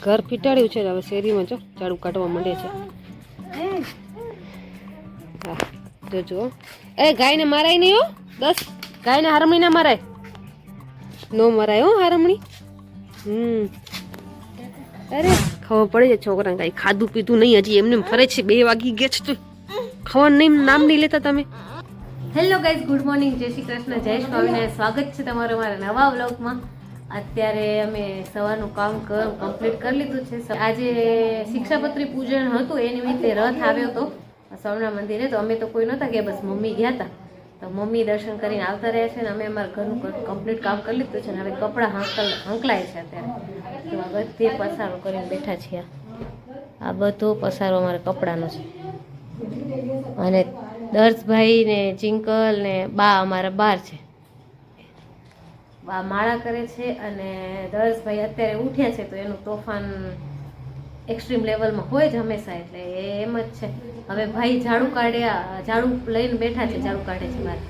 ઘર ફીટાડ્યું છે હવે શેરીમાં જો ઝાડુ કાઢવા માંડે છે. હા જોજો એ ગાયને મારાય નહીં હો. 10 ગાયને હારમણી ના મરાય. નો મરાય હો હારમણી. અરે ખબર પડે છે છોકરાને કાંઈ ખાધું પીધું નહીં હજી એમને ફરે છે. 2 વાગી ગયા છે તો ખાવાનું નહીં નામ નહીં લેતા તમે. હેલો ગાઈઝ, ગુડ મોર્નિંગ, જય શ્રી કૃષ્ણ, જય સ્વામિનારાયણ. સ્વાગત છે તમારું અમારા નવા વ્લોગમાં. અત્યારે અમે સવારનું કામ કમ્પ્લીટ કરી લીધું છે. આજે શિક્ષાપત્રી પૂજન હતું એ નિમિત્તે રથ આવ્યો હતો સ્વામિનારાયણ મંદિરે. તો અમે તો કોઈ નહોતા ગયા, બસ મમ્મી ગયા હતા. તો મમ્મી દર્શન કરીને આવતા રહ્યા છે ને અમે અમારા ઘરનું કમ્પ્લીટ કામ કરી લીધું છે ને હવે કપડાં હંકલાય છે અત્યારે. તો આ બધે પસારો કરીને બેઠા છીએ. આ બધો પસારો અમારા કપડાનો છે. અને દર્શભાઈ ને ચિંકલ ને બા અમારા બહાર છે. બા માળા કરે છે અને દર્શભાઈ અત્યારે ઉઠ્યા છે તો એનું તોફાન એક્સ્ટ્રીમ લેવલમાં હોય જ હંમેશા, એટલે એમ જ છે. હવે ભાઈ ઝાડુ લઈને બેઠા છે, ઝાડુ કાઢે છે બહાર.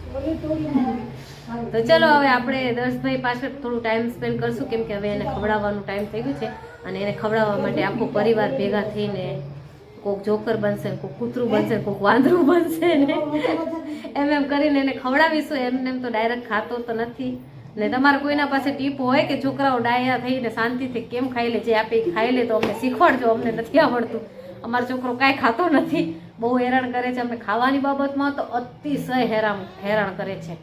તો ચલો હવે આપણે દર્શભાઈ પાછળ થોડું ટાઈમ સ્પેન્ડ કરશું, કેમ કે હવે એને ખવડાવવાનું ટાઈમ થઈ ગયું છે અને એને ખવડાવવા માટે આખો પરિવાર ભેગા થઈને કોઈક જોકર બનશે, કોઈક કૂતરું બનશે, કોઈક વાંદરું બનશે ને એમ કરીને એને ખવડાવીશું. એમને એમ તો ડાયરેક્ટ ખાતો તો નથી ને. તમારે કોઈના પાસે ટીપ હોય કે છોકરાઓ ડાયા થઈને શાંતિથી કેમ ખાઈ લે, જે આપે ખાઈ લે તો અમને શીખવાડજો, અમને નથી આવડતું. અમારો છોકરો કાંઈ ખાતો નથી, બહુ હેરાન કરે છે. અમને ખાવાની બાબતમાં તો અતિશય હેરાન કરે છે,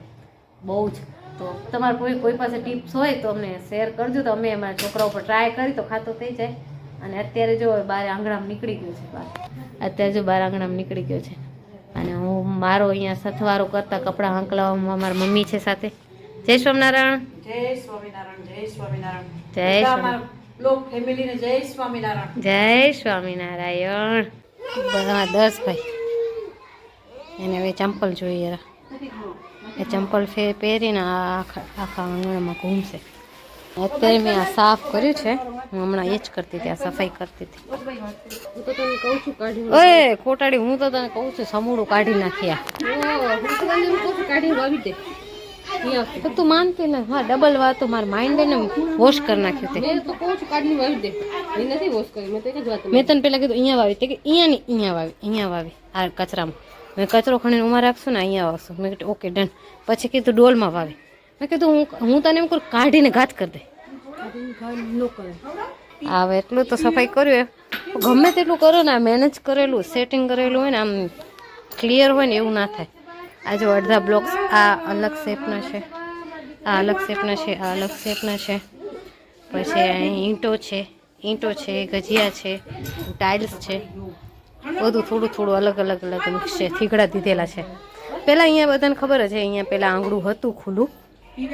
બહુ જ. તો તમારે કોઈ પાસે ટિપ્સ હોય તો અમને શેર કરજો, તો અમે અમારા છોકરા ઉપર ટ્રાય કરી તો ખાતો થઈ જાય. અને અત્યારે જો બહાર આંગણામાં નીકળી ગયો છે, બહાર આંગણામાં નીકળી ગયો છે. અને હું મારો અહીંયા સથવારો કરતા કપડાં હંકલાવવામાં મારી મમ્મી છે સાથે. જય સ્વામિનારાયણ. જય સ્વામિનારાયણ. જય સ્વામિનારાયણ. જય ફેમિલીને જય સ્વામિનારાયણ. જય સ્વામિનારાયણ. બધા 10 ભાઈ એને હવે ચંપલ જોઈએ. એ ચંપલ પહેરીને આખા આંગણામાં ઘૂમશે. અત્યારે મેં આ સાફ કર્યું છે, હું હમણાં એ જ કરતી હતી, આ સફાઈ કરતી હતી. ઓય કોટાડી, હું તો તને કહું છું સમૂળું કાઢી નાખ્યા. તો તું માનતી ને. હા ડબલ વાર તો મારા માઇન્ડ ને વોશ કરી નાખ્યું તે. મેં તને પેલા કીધું અહીંયા વાવી, તે કે અહીંયા વાવી આ કચરામાં. મેં કચરો ખણીને ઉમાં રાખશું ને અહીંયા વાવશું. મેં કીધું ઓકે ડન. પછી કીધું ડોલમાં વાવી. મેં કીધું હું તને એમ કરું કાઢીને ઘાત કરી દે. હવે એટલું તો સફાઈ કર્યું એમ ગમે તેટલું કરો ને, આ મેનેજ કરેલું સેટિંગ કરેલું હોય ને, આમ ક્લિયર હોય ને એવું ના થાય. આ જો અડધા બ્લોક્સ આ અલગ શેપના છે, આ અલગ શેપના છે, આ અલગ શેપના છે. પછી અહીં ઈંટો છે, ગજિયા છે, ટાઇલ્સ છે, બધું થોડું અલગ મિક્સ છે. થીગડા દીધેલા છે. પહેલાં અહીંયા બધાને ખબર છે, અહીંયા પહેલાં આંગળું હતું ખુલ્લું,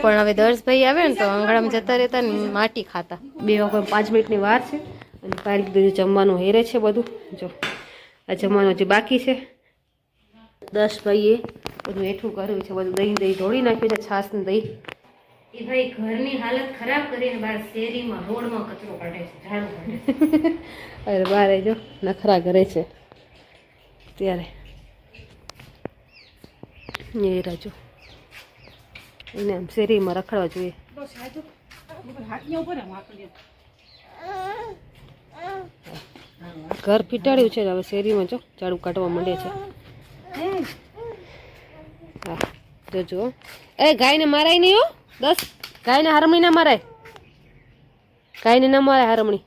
પણ હવે દર્શભાઈ આવે ને તો આંગણામાં જતા રહેતા ને માટી ખાતા. 2 વાગે 5 મિનિટની વાર છે અને પાડી દીધું જમવાનું હેરે છે બધું. જો આ જમવાનું હજી બાકી છે. દર્શભાઈએ બધું એઠું કર્યું છે, બધું દહીં ઢોળી નાખ્યું છે, છાશ ને દહીં. એ ભાઈ ઘરની હાલત ખરાબ કરીને બહાર શેરીમાં રોડમાં કચરો કાઢે છે, ઝાડુ કાઢે છે. અરે બારે જો નખરા કરે છે ત્યારે એ રાજો એને આમ શેરીમાં રખડવા જોઈએ. ઘર ફીટાડ્યું છે હવે શેરીમાં જો ઝાડુ કાઢવા માંડે છે. હા જોજો એ ગાયને મારાય નહીં હો. 10 ગાયને હારમણી ના મારાય. ગાયને ના મારાય હારમણી.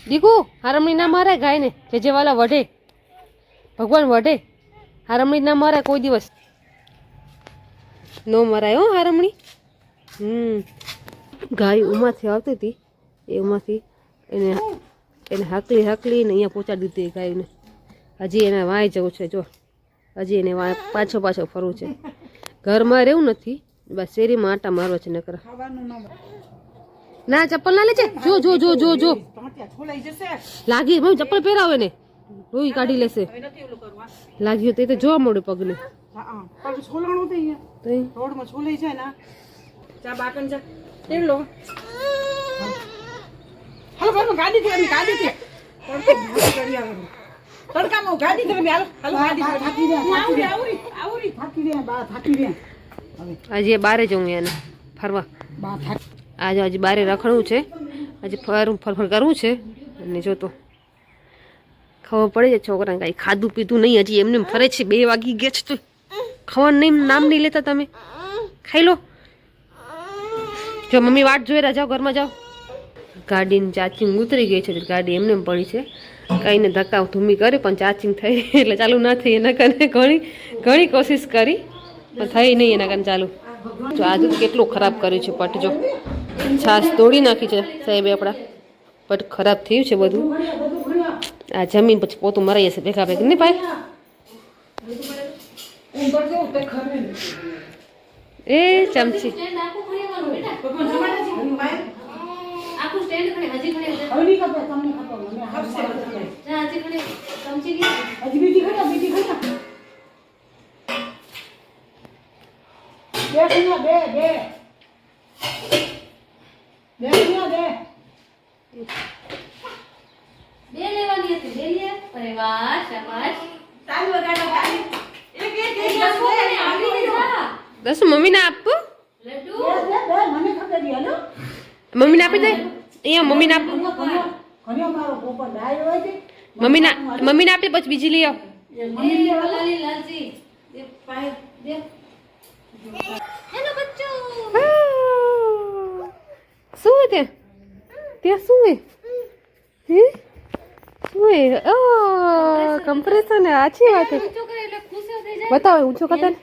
દીકુ હારમણી ના મારાય ગાયને. જે વાલા વઢે ભગવાન વઢે. હારમણી ના મારાય કોઈ દિવસ. નો મરાય હો હારમણી. ગાય ઉમાંથી આવતી હતી, એ ઉમાંથી એને હાકલી ને અહીંયા પહોંચાડી દીધી ગાયને. હજી એને વાય જવું છે, જો હજી એને પાછો ફરવું છે. ઘરમાં રહેવું નથી, બસ શેરીમાં આટા મારવા છે નકરા. ના ચપ્પલ ના લે છે. જો લાગી ચપ્પલ પહેરાવે ને રોઈ કાઢી લેશે. લાગ્યું તે તો જોવા મળ્યું પગને. હજી બારે જવું એને. ફરવા. બા થાક આજે બારે રખડવું છે, આજે ફરફર કરવું છે. અને જો તો ખબર પડે છે છોકરાને કાંઈ ખાધું પીધું નહીં, હજી એમને એમ ફરે છે. 2 વાગી ગયા છે તો ખાવાનું નહીં, નામ નહીં લેતા તમે. ખાઈ લો. જો મમ્મી વાટ જોઈ રહ્યા, જાઓ ઘરમાં જાઓ. ગાડીની ચાર્જિંગ ઉતરી ગઈ છે, ગાડી એમને એમ પડી છે. કાંઈને ધક્કા ધૂમી કરે પણ ચાર્જિંગ થઈ એટલે ચાલુ ના થઈ. એના કારણે ઘણી કોશિશ કરી પણ થઈ નહીં એના કારણે ચાલુ. જો આ દૂધ કેટલું ખરાબ કર્યું છે પટ. જો છાશ તોડી નાખી છે સાહેબે આપણા. પટ ખરાબ થયું છે બધું. આ જમીન પછી પોતું મરાઈ જશે ભેગા ભેગા નહીં ભાઈ. એ ચમચી દસ મમ્મીને આપું. મમ્મીને આપી દે. અહીંયા મમ્મીને આપ. મમ્મીને આપી પછી બીજી લઈ આવ. શું હે ત્યાં શું હે? શું હે? કમ્પ્રેશન આછી વાત છે. બતાવો ઊંચો કરતા ને.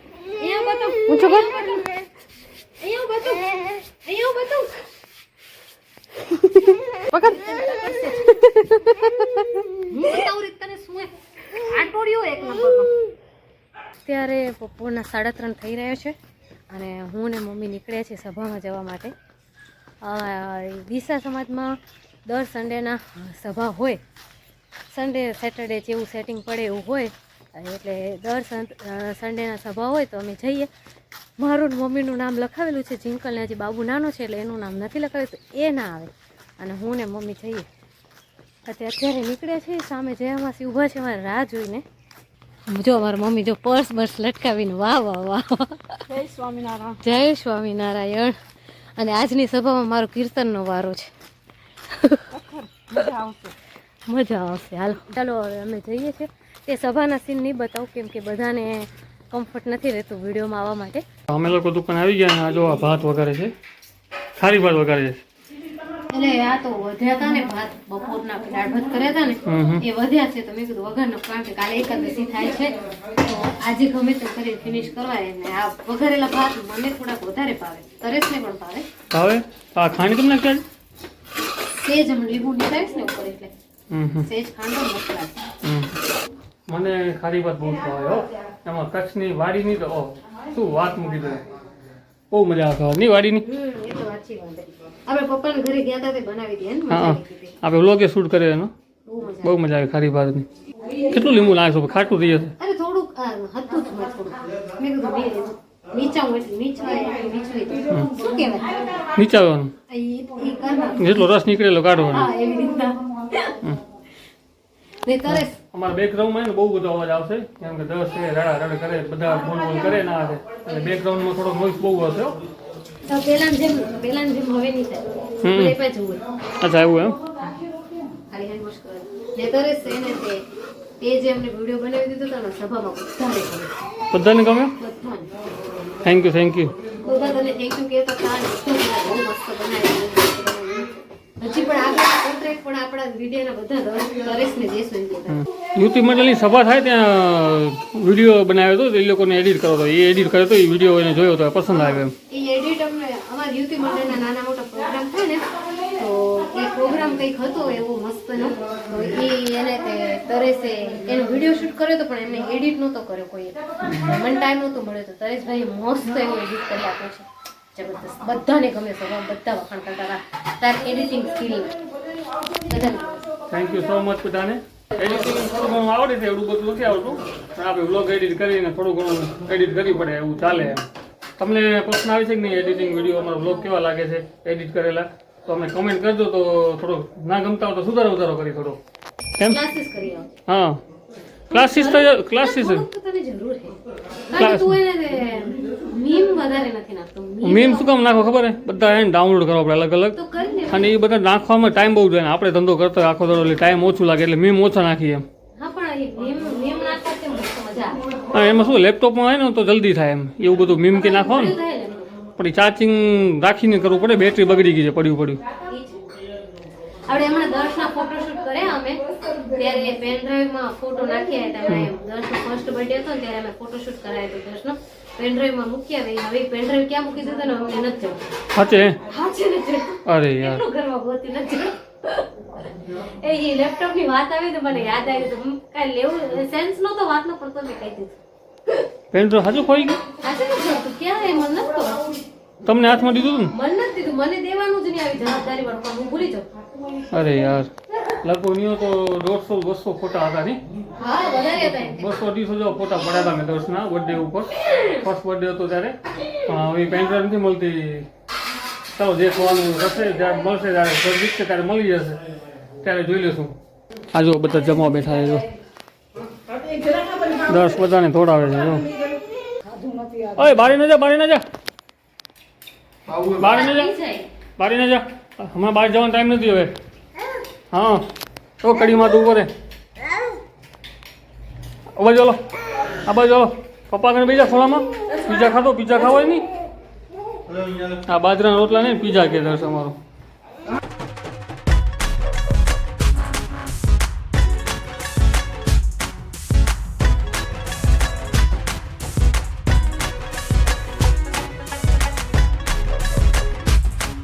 ઊંચો કર. પકડ. અત્યારે બપોરના 3:30 થઈ રહ્યો છે અને હું ને મમ્મી નીકળ્યા છીએ સભામાં જવા માટે. દિશા સમાજમાં દર સન્ડેના સભા હોય. સન્ડે સેટરડે જેવું સેટિંગ પડે એવું હોય એટલે દર સન્ડેના સભા હોય તો અમે જઈએ. મારું મમ્મીનું નામ લખાવેલું છે જિંકલને, હજી બાબુ નાનો છે એટલે એનું નામ નથી લખાવેલું, તો એ ના આવે અને હું ને મમ્મી જઈએ. અત્યારે નીકળ્યા છીએ. સામે જયામાસી ઊભા છે અમારે રાહ જોઈને. જો અમારા મમ્મી જો પર્સ બર્સ લટકાવીને વાહ વાહ વાહ. જય સ્વામિનારાયણ. જય સ્વામિનારાયણ. અને આજની સભામાં મારો કીર્તનનો વારો છે. મજા આવશે. હાલો ચાલો હવે અમે જઈએ છીએ. એ સભાના સીન નહીં બતાવું કેમ કે બધાને કમ્ફર્ટ નથી રહેતું વિડીયોમાં આવવા માટે. અમે લોકો દુકાન આવી ગયા અને જો આ ભાત વઘારે છે, ખારી ભાત વઘારે છે. એટલે આ તો વધ્યા હતા ને ભાત, બપોરના દાળ ભાત કર્યા હતા ને એ વધ્યા છે તો મેં કીધું વઘાર નો, કારણ કે કાલે એકાદશી થાય છે તો આજે ગમે તેમ કરી ફિનિશ કરવાય. ને આ વઘારેલા ભાત મને થોડાક વધારે ભાવે, તરેશને પણ ભાવે. હવે આ ખાંડ કેમ નાખ્યા? સેજ લીંબુ નીકળાવીશ ને ઉપર એટલે સેજ ખાંડો મસલા. મને ખારી ભાત બહુ ભાવે હો. એમાં કચ્છની વાડીની તો શું વાત મૂકી દો, બહુ મજા આવે ખાવાની વાડીની. એ તો સાચી વાત. આપણે પપ્પાના ઘરે ગયા હતા તે બનાવી દે ને. હા આપણે વ્લોગે શૂટ કરે એનો બહુ મજા આવે ખારી ભાતની. કેટલું લીંબુ નાખશો? ખાટું થઈ જશે. અરે થોડુંક હતું જ મેં થોડુંક. મેં કીધું નીચાવું એટલે નીચવાય શું કહેવાય નીચાવવાનું, એ કરવા જેટલો રસ નીકળેલો કાઢવાનો. હા એવી રીતના. ને તરસ અમારા બેકગ્રાઉન્ડમાં ને બહુ બધો અવાજ આવશે કેમ કે 10 છે રડા રડ કરે, બધા બોલ બોલ કરે ના આવે અને બેકગ્રાઉન્ડમાં થોડો નોઈસ બહુ હશે. તો પેલાની જેમ હવે નહીં થાય. એ પાછું હોય. અચ્છા એવું એમ. ખાલી હેન્ડ વોશ કરે. ને તરસ છે ને તે જે અમને વિડીયો બનાવી દીધો હતો ને સભામાં બધાને ગમે. બધાને થેન્ક યુ થેન્ક યુ. બધા તને થેન્ક યુ કહેતો હતા ને બહુ મસ્ત બનાવ્યું. હજી પણ આગળ કોન્ટ્રાક્ટ પણ આપણા વિડીયોના બધા તરેશને દેશું એમ કહેતા. યુવતી મંડળની સભા થાય ત્યાં વિડીયો બનાવ્યો હતો, એ લોકોને એડિટ કર્યો હતો. એ એડિટ કર્યો હતો, એ વિડીયો એને જોયો હતો, પસંદ આવ્યો એમ. એ એડિટ અમને અમારા યુવતી મંડળના નાના મોટા પ્રોગ્રામ થાય ને તો એ પ્રોગ્રામ કંઈક હતો એવો મસ્તનો, તો એને તે તરેશે એનો વિડીયો શૂટ કર્યો હતો પણ એને એડિટ નહોતો કર્યો કોઈએ. મને ટાઈમ નહોતો મળ્યો તો તરેશભાઈ મસ્ત એવો એડિટ કરી આપ્યો છે. જબરદસ્ત. બધાને ગમે છે, બધા વખાણ કરતા હતા તાર એડિટિંગ સ્કિલ. બધાને થેન્ક યુ સો મચ બધાને. એડિટિંગ થોડું ઘણું આવડે છે, એવડું બધું નથી આવડતું પણ આપણે વ્લોગ એડિટ કરીને થોડું ઘણું એડિટ કરવી પડે એવું ચાલે એમ. તમને પ્રશ્ન આવે છે કે નહીં એડિટિંગ વિડીયો અમારો વ્લોગ કેવા લાગે છે એડિટ કરેલા, તો અમને કમેન્ટ કરજો તો થોડો ના ગમતા હોય તો સુધારો કરી થોડો એમ. ક્લાસીસ કરી આવો. હા ક્લાસીસ તો ક્લાસીસ થોડુંક તો તને જરૂર છે કારણ કે તું એને મીમ વધારે નથી નાખતો મીમ શું કામ નાખો ખબર હે બધા એને ડાઉનલોડ કરો આપણે અલગ અલગ તો કરીને અને એ બધા નાખવામાં ટાઈમ બહુ જાય ને આપણે ધંધો કરતો હોય આખો દાડો એટલે ટાઈમ ઓછું લાગે એટલે મીમ ઓછા નાખીએ એમ હા પણ એ મીમ નાખવાથી મસ્ત મજા આવે હા એમાં શું લેપટોપમાં હોય ને તો જલ્દી થાય એમ એવું બધું મીમ કે નાખો ને થાય ને પણ એ ચાર્જિંગ રાખીને કરવું પડે બેટરી બગડી ગઈ છે પડ્યું આપણે હમણાં દર્શના ફોટોશૂટ કર્યા અમે ત્યારે પેન ડ્રાઈવમાં ફોટો નાખ્યા હતા હમણાં દર્શનો ફર્સ્ટ બર્થડે હતો ને ત્યારે અમે ફોટોશૂટ કરાયો હતો દર્શનો પેન ડ્રાઈવમાં મૂક્યા હવે પેન ડ્રાઈવ ક્યાં મૂકી દીધો ને અમને નથી જવું સાચે સાચે નથી અરે યાર એટલું ઘરમાં ગોતી નથી એ લેપટોપ ની વાત આવી તો મને યાદ આવી તો કાંઈ લેવું સેન્સ નહોતો વાતનો પણ તો મેં કહી દીધું પેન તો સાચું ખોઈ ગયું સાચે નથી તું ક્યાં એ મને નથી ખબર તમને હાથમાં દીધું હતું મને નથી દીધું મને દેવાનું જ નહીં આવી જવાબદારી વાળું પણ હું ભૂલી જાઉં ને અરે યાર લગભગ નહીં તો 150-200 ફોટા હતા નહીં હા વધારે હતા એમ. 200-250 જેવા ફોટા પડ્યા હતા મેં દર્શના બર્થડે ઉપર ફર્સ્ટ બર્થડે હતો ત્યારે પણ હવે પેન ડ્રાઈવ નથી મળતી ચાલો દેખવાનું હશે જ્યારે મળશે ત્યારે ઘર દીકશે ત્યારે મળી જશે ત્યારે જોઈ લેશું આ જો બધા જમવા બેઠા છે જો 10 બધાને થોડાવે છે જો ઓય બારી ન જા બારી ન જા બારી ન જા બારી ન જા હમણાં બહાર જવાનો ટાઈમ નથી હવે હા તો કડીમાં તું કરે આ બાજુ ચાલો આ બાજુ ચાલો પપ્પા કને બીજા ખોલામાં પીઝા ખાતો પીઝા ખાવાય નહીં આ બાજરાના રોટલા નહીં પીઝા કે દર્શ અમારો